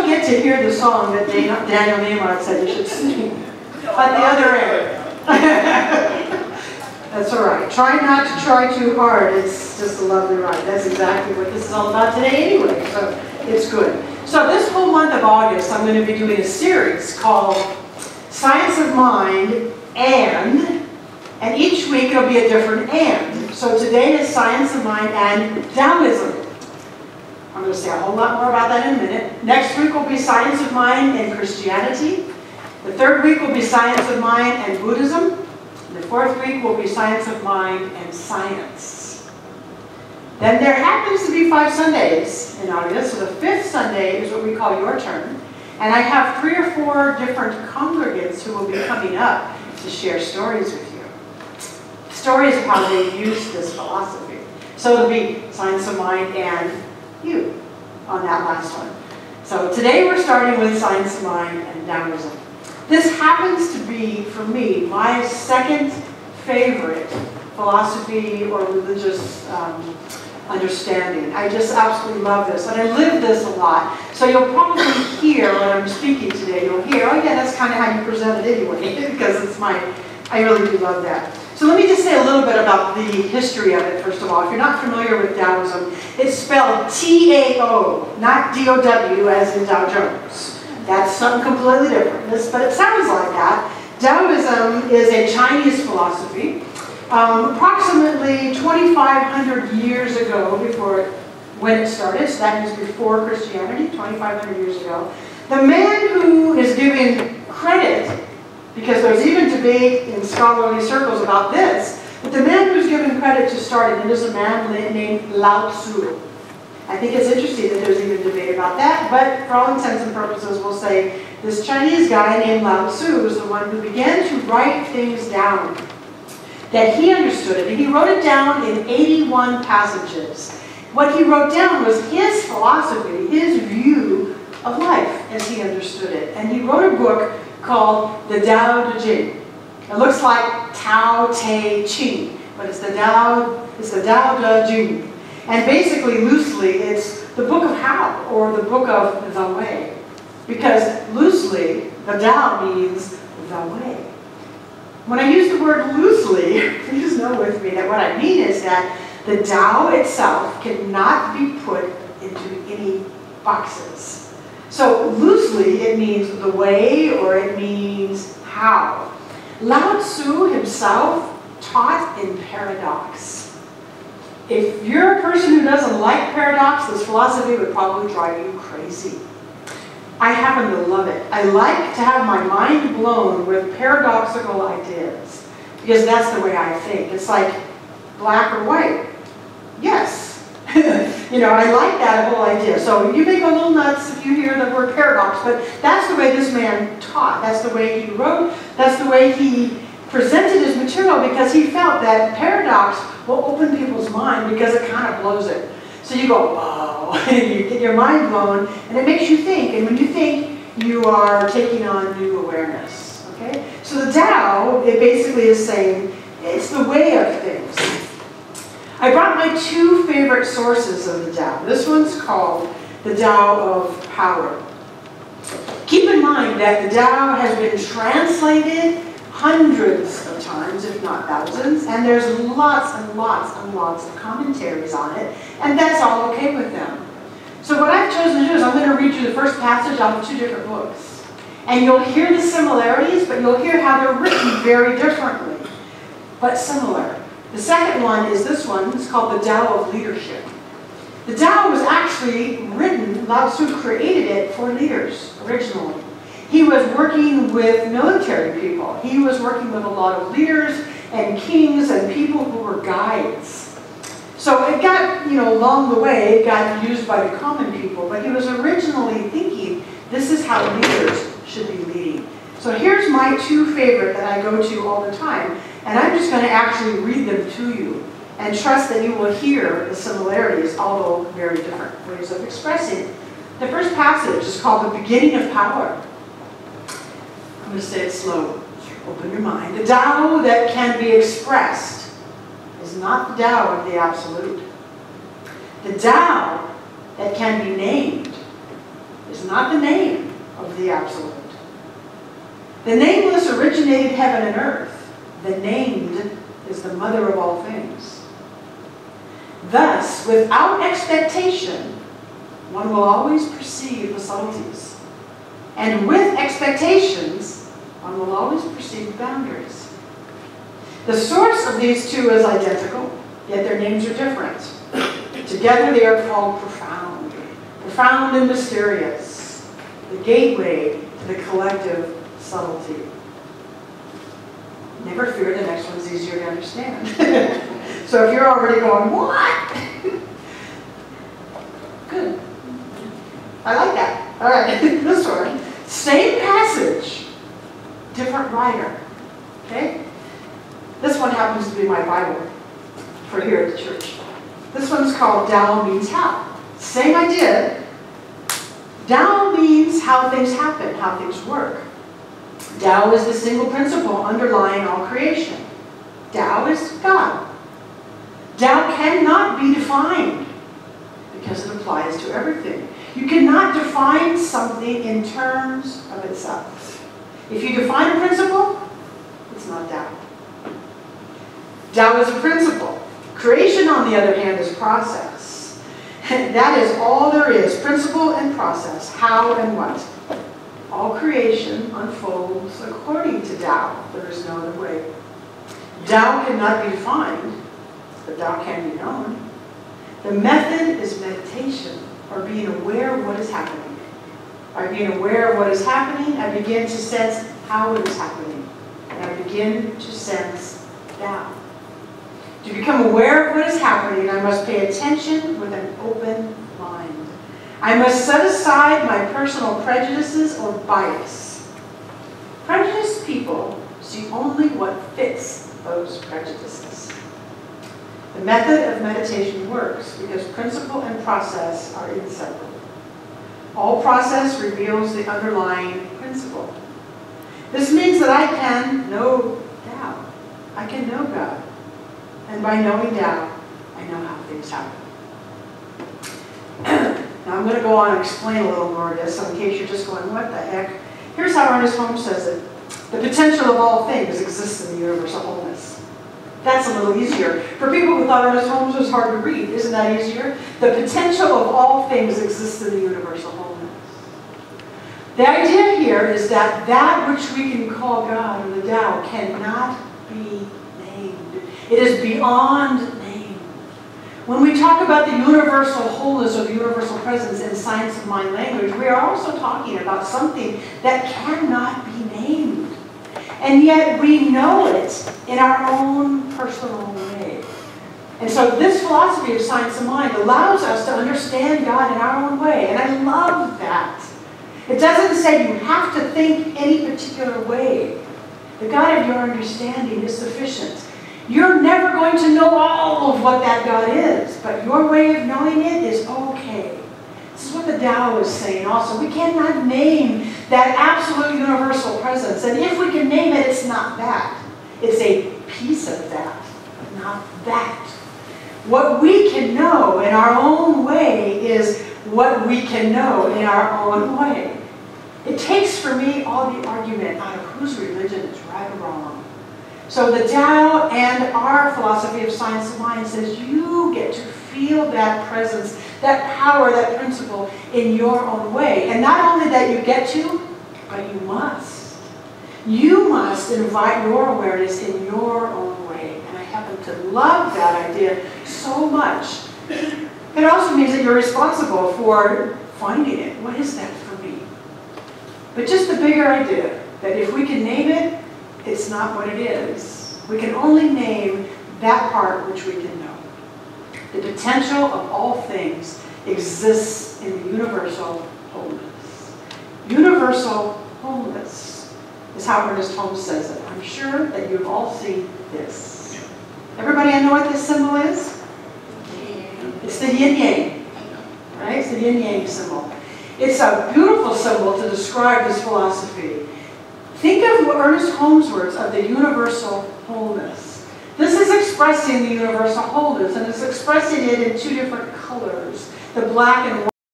don't get to hear the song that Daniel Nehemiah said you should sing at the other end. That's all right. Try not to try too hard. It's just a lovely ride. That's exactly what this is all about today anyway, so it's good. So this whole month of August, I'm going to be doing a series called Science of Mind and each week it'll be a different and. So today is Science of Mind and Taoism. I'm going to say a whole lot more about that in a minute. Next week will be Science of Mind and Christianity. The third week will be Science of Mind and Buddhism. The fourth week will be Science of Mind and Science. Then there happens to be 5 Sundays in August, so the 5th Sunday is what we call your turn. And I have 3 or 4 different congregants who will be coming up to share stories with you. Stories of how they use this philosophy. So it'll be Science of Mind and you on that last one. So today we're starting with Science of Mind and Taoism. This happens to be, for me, my second favorite philosophy or religious understanding. I just absolutely love this, and I live this a lot. So you'll probably hear when I'm speaking today, you'll hear, oh yeah, that's kind of how you present it anyway, because it's I really do love that. So let me just say a little bit about the history of it, first of all. If you're not familiar with Taoism, it's spelled T-A-O, not D-O-W as in Dow Jones. That's something completely different, but it sounds like that. Taoism is a Chinese philosophy. Approximately 2,500 years ago, when it started, so that means before Christianity, 2,500 years ago, the man who is given credit, because there's even debate in scholarly circles about this, but the man who's given credit to start it is a man named Lao Tzu. I think it's interesting that there's even debate about that, but for all intents and purposes, we'll say this Chinese guy named Lao Tzu is the one who began to write things down that he understood it, and he wrote it down in 81 passages. What he wrote down was his philosophy, his view of life as he understood it, and he wrote a book called the Tao Te Ching. It looks like Tao Te Ching, but it's the Tao Te Ching. And basically, loosely, it's the book of how, or the book of the way. Because loosely, the Tao means the way. When I use the word loosely, please know with me that what I mean is that the Tao itself cannot be put into any boxes. So loosely, it means the way, or it means how. Lao Tzu himself taught in paradox. If you're a person who doesn't like paradox, this philosophy would probably drive you crazy. I happen to love it. I like to have my mind blown with paradoxical ideas, because that's the way I think. It's like black or white. Yes. You know, I like that whole idea. So you may go a little nuts if you hear the word paradox, but that's the way this man taught. That's the way he wrote. That's the way he presented his material, because he felt that paradox will open people's mind because it kind of blows it. So you go, whoa, and you get your mind blown, and it makes you think. And when you think, you are taking on new awareness. Okay? So the Tao, it basically is saying, it's the way of things. I brought my 2 favorite sources of the Tao. This one's called the Tao of Power. Keep in mind that the Tao has been translated hundreds of times, if not thousands, and there's lots and lots and lots of commentaries on it, and that's all okay with them. So what I've chosen to do is I'm going to read you the first passage out of 2 different books. And you'll hear the similarities, but you'll hear how they're written very differently, but similar. The second one is this one. It's called the Tao of Leadership. The Tao was actually written, Lao Tzu created it for leaders originally. He was working with military people. He was working with a lot of leaders and kings and people who were guides. So it got, along the way, it got used by the common people, but he was originally thinking, this is how leaders should be leading. So here's my 2 favorite that I go to all the time, and I'm just going to actually read them to you, and trust that you will hear the similarities, although very different ways of expressing it. The first passage is called The Beginning of Power. I'm going to say it slow. Open your mind. The Tao that can be expressed is not the Tao of the Absolute. The Tao that can be named is is not the name of the absolute. The nameless originated heaven and earth. The named is the mother of all things. Thus, without expectation, one will always perceive the subtleties. And with expectations, one will always perceive the boundaries. The source of these two is identical, yet their names are different. Together they are called profound. Profound and mysterious. The gateway to the collective subtlety. Never fear, the next one's easier to understand. So if you're already going, what? Good. I like that. All right, this one. Same passage, different writer. Okay? This one happens to be my Bible for here at the church. This one's called Tao Means How. Same idea. Tao means how things happen, how things work. Tao is the single principle underlying all creation. Tao is God. Tao cannot be defined because it applies to everything. You cannot define something in terms of itself. If you define a principle, it's not Tao. Tao is a principle. Creation, on the other hand, is process. That is all there is, principle and process, how and what. All creation unfolds according to Tao. There is no other way. Tao cannot be defined, but Tao can be known. The method is meditation, or being aware of what is happening. By being aware of what is happening, I begin to sense how it is happening. And I begin to sense Tao. To become aware of what is happening, I must pay attention with an open mind. I must set aside my personal prejudices or bias. Prejudiced people see only what fits those prejudices. The method of meditation works because principle and process are inseparable. All process reveals the underlying principle. This means that I can know Tao. I can know God. And by knowing Tao, I know how things happen. Now I'm going to go on and explain a little more of this, so in case you're just going, what the heck? Here's how Ernest Holmes says it. The potential of all things exists in the universal wholeness. That's a little easier. For people who thought Ernest Holmes was hard to read, isn't that easier? The potential of all things exists in the universal wholeness. The idea here is that that which we can call God or the Tao cannot be named. It is beyond name. When we talk about the universal wholeness or the universal presence in science of mind language, we are also talking about something that cannot be named. And yet we know it in our own personal way. And so this philosophy of science of mind allows us to understand God in our own way. And I love that. It doesn't say you have to think any particular way. The God of your understanding is sufficient. You're never going to know all of what that God is, but your way of knowing it is okay. This is what the Tao is saying also. We cannot name that absolute universal presence. And if we can name it, it's not that. It's a piece of that, but not that. What we can know in our own way is what we can know in our own way. It takes for me all the argument out of whose religion is right or wrong. So the Tao and our philosophy of science of mind says you get to feel that presence, that power, that principle in your own way. And not only that you get to, but you must. You must invite your awareness in your own way. And I happen to love that idea so much. It also means that you're responsible for finding it. What is that for me? But just the bigger idea that if we can name it, it's not what it is. We can only name that part which we can know. The potential of all things exists in the universal wholeness. Universal wholeness is how Ernest Holmes says it. I'm sure that you've all seen this. Everybody know what this symbol is? It's the yin-yang. Right? It's the yin-yang symbol. It's a beautiful symbol to describe this philosophy. Think of Ernest Holmes' words of the universal wholeness. This is expressing the universal wholeness, and it's expressing it in two different colors, the black and white.